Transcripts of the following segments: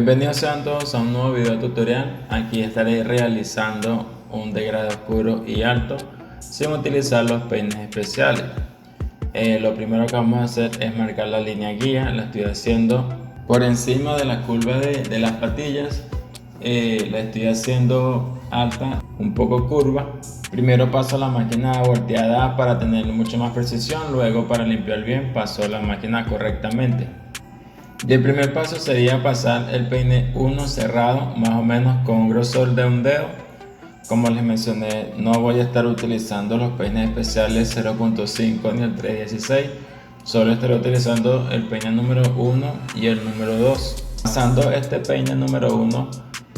Bienvenidos sean todos a un nuevo video tutorial. Aquí estaré realizando un degradado oscuro y alto sin utilizar los peines especiales. Lo primero que vamos a hacer es marcar la línea guía. La estoy haciendo por encima de la curva de las patillas. La estoy haciendo alta, un poco curva. Primero paso la máquina volteada para tener mucho más precisión. Luego, para limpiar bien, paso la máquina correctamente. Y el primer paso sería pasar el peine 1 cerrado, más o menos con un grosor de un dedo. Como les mencioné, no voy a estar utilizando los peines especiales 0.5 ni el 316, solo estaré utilizando el peine número 1 y el número 2. Pasando este peine número 1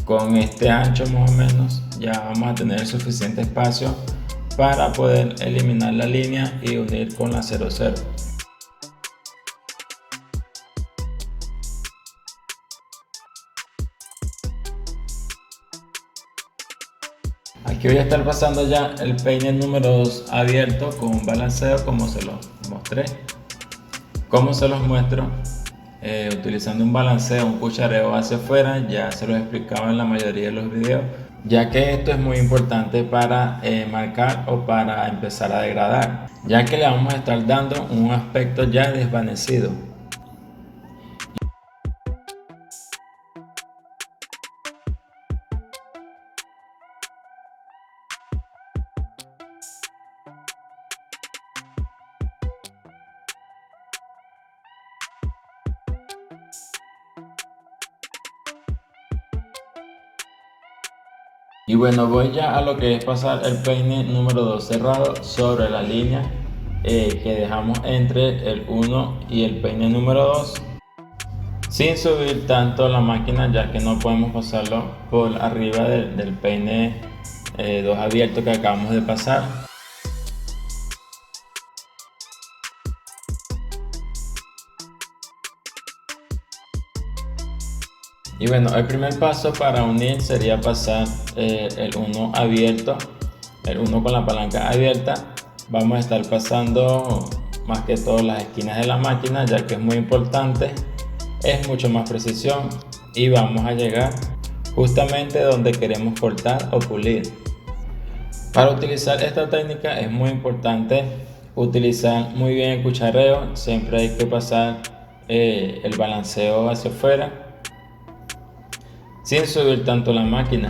con este ancho más o menos, ya vamos a tener suficiente espacio para poder eliminar la línea y unir con la 00. Aquí voy a estar pasando ya el peine número 2 abierto con un balanceo como se los mostré. ¿Cómo se los muestro? Utilizando un balanceo, un cuchareo hacia afuera, ya se los explicaba en la mayoría de los videos, ya que esto es muy importante para marcar o para empezar a degradar, ya que le vamos a estar dando un aspecto ya desvanecido. Y bueno, voy ya a lo que es pasar el peine número 2 cerrado sobre la línea que dejamos entre el 1 y el peine número 2, sin subir tanto la máquina, ya que no podemos pasarlo por arriba del peine 2 abierto que acabamos de pasar. Y bueno, el primer paso para unir sería pasar el 1 abierto, el 1 con la palanca abierta. Vamos a estar pasando más que todo las esquinas de la máquina, ya que es muy importante, es mucho más precisión y vamos a llegar justamente donde queremos cortar o pulir. Para utilizar esta técnica es muy importante utilizar muy bien el cuchareo. Siempre hay que pasar el balanceo hacia afuera sin subir tanto la máquina,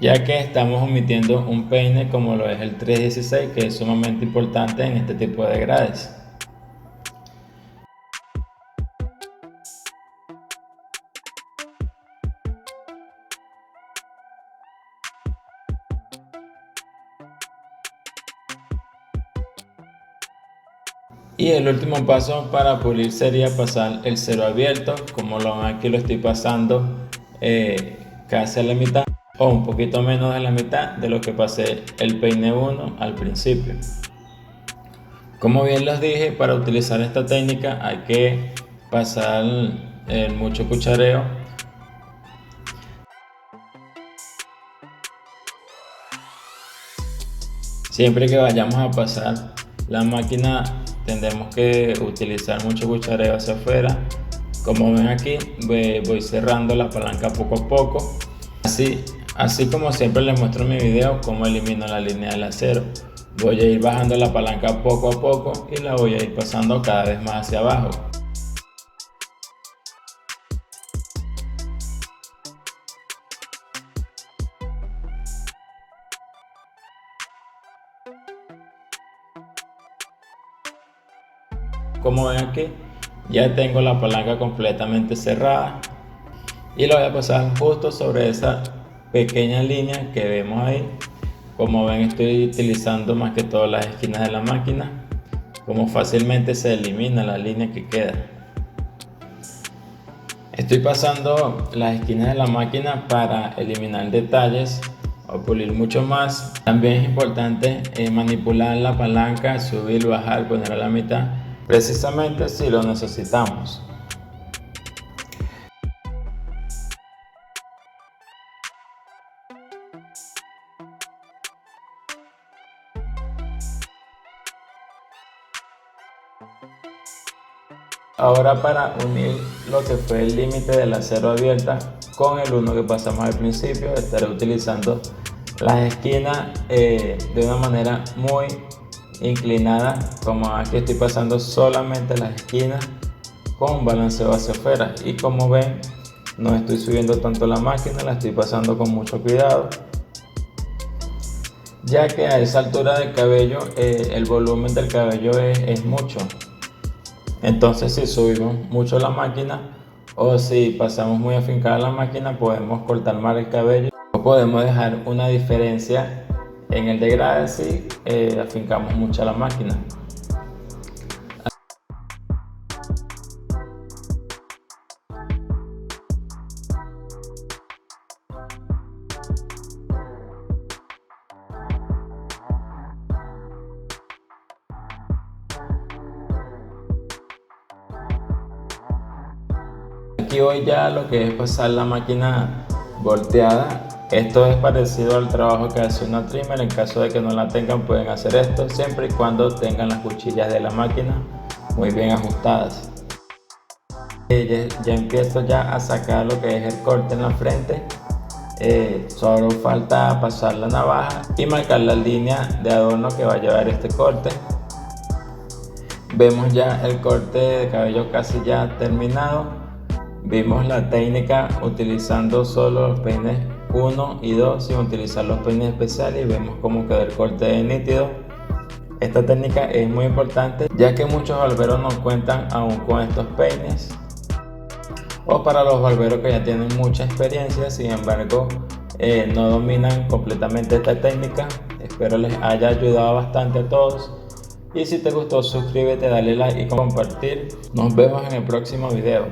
ya que estamos omitiendo un peine como lo es el 316, que es sumamente importante en este tipo de degrades. Y el último paso para pulir sería pasar el 0 abierto. Como lo ven, aquí lo estoy pasando casi a la mitad o un poquito menos de la mitad de lo que pasé el peine 1 al principio. Como bien les dije, para utilizar esta técnica hay que pasar mucho cuchareo. Siempre que vayamos a pasar la máquina tendremos que utilizar mucho cuchareo hacia afuera. Como ven aquí, voy cerrando la palanca poco a poco. Así como siempre les muestro en mi video cómo elimino la línea del acero. Voy a ir bajando la palanca poco a poco y la voy a ir pasando cada vez más hacia abajo. Como ven aquí, ya tengo la palanca completamente cerrada y la voy a pasar justo sobre esa pequeña línea que vemos ahí. Como ven, estoy utilizando más que todo las esquinas de la máquina, como fácilmente se elimina la línea que queda. Estoy pasando las esquinas de la máquina para eliminar detalles o pulir mucho más. También es importante manipular la palanca, subir, bajar, poner a la mitad, precisamente si lo necesitamos. Ahora, para unir lo que fue el límite de la 0 abierta con el 1 que pasamos al principio, estaré utilizando las esquinas de una manera muy inclinada, como aquí estoy pasando solamente las esquinas con un balanceo hacia afuera, y como ven no estoy subiendo tanto la máquina, la estoy pasando con mucho cuidado, ya que a esa altura del cabello el volumen del cabello es mucho. Entonces, si subimos mucho la máquina o si pasamos muy afincada la máquina, podemos cortar mal el cabello o podemos dejar una diferencia en el degrade si afincamos mucho la máquina. Aquí voy ya a lo que es pasar la máquina volteada. Esto es parecido al trabajo que hace una trimmer. En caso de que no la tengan, pueden hacer esto siempre y cuando tengan las cuchillas de la máquina muy bien ajustadas. Ya empiezo ya a sacar lo que es el corte en la frente. Solo falta pasar la navaja y marcar la línea de adorno que va a llevar este corte. Vemos ya el corte de cabello casi ya terminado. Vimos la técnica utilizando solo los peines 1 y 2 sin utilizar los peines especiales, y vemos cómo quedó el corte nítido. Esta técnica es muy importante ya que muchos barberos no cuentan aún con estos peines, o para los barberos que ya tienen mucha experiencia, sin embargo no dominan completamente esta técnica. Espero les haya ayudado bastante a todos, y si te gustó, suscríbete, dale like y compartir. Nos vemos en el próximo video.